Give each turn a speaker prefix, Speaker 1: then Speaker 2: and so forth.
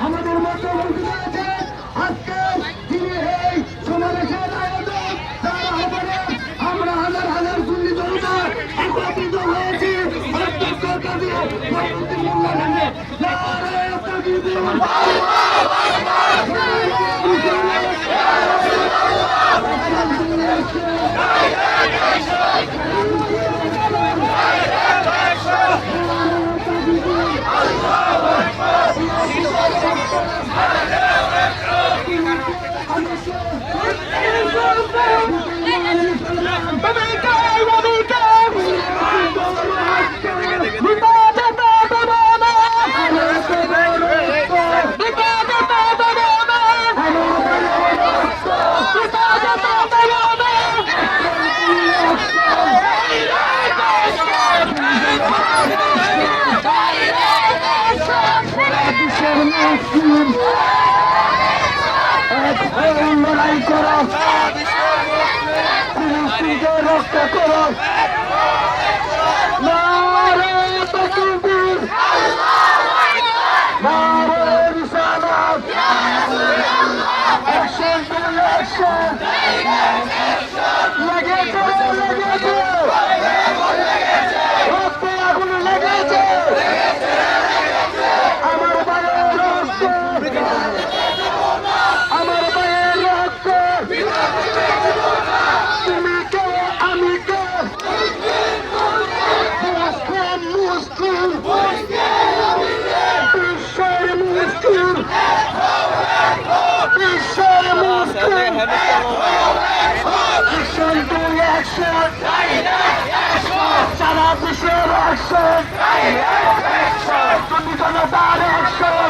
Speaker 1: আমাদের মধ্যে উপস্থিত আছে আজকে যিনি এই সমাবেশের আয়োজক তার আহ্বানে আমরা হাজার হাজার সুন্নি জনতা একত্রিত হয়েছি অধ্যক্ষের কাছে পরবর্তী মূল্যায়নে লড়াই করো রক্ষা করো নারে তাকবীর নারে রিসালাত অ্যাকশন অ্যাকশন লেগেছে রক্তে আগুন লেগেছে আমার ভাইয়ের রক্ত আমার ভাইয়ের রক্ত তুমি কে আমি কে মুসলিম মুসলিম বিশ্বের মুসলিম বিশ্বের মুসলিম অ্যাকশন টু অ্যাকশন সারা বিশ্বের অ্যাকশন তুমি জনতার অ্যাকশন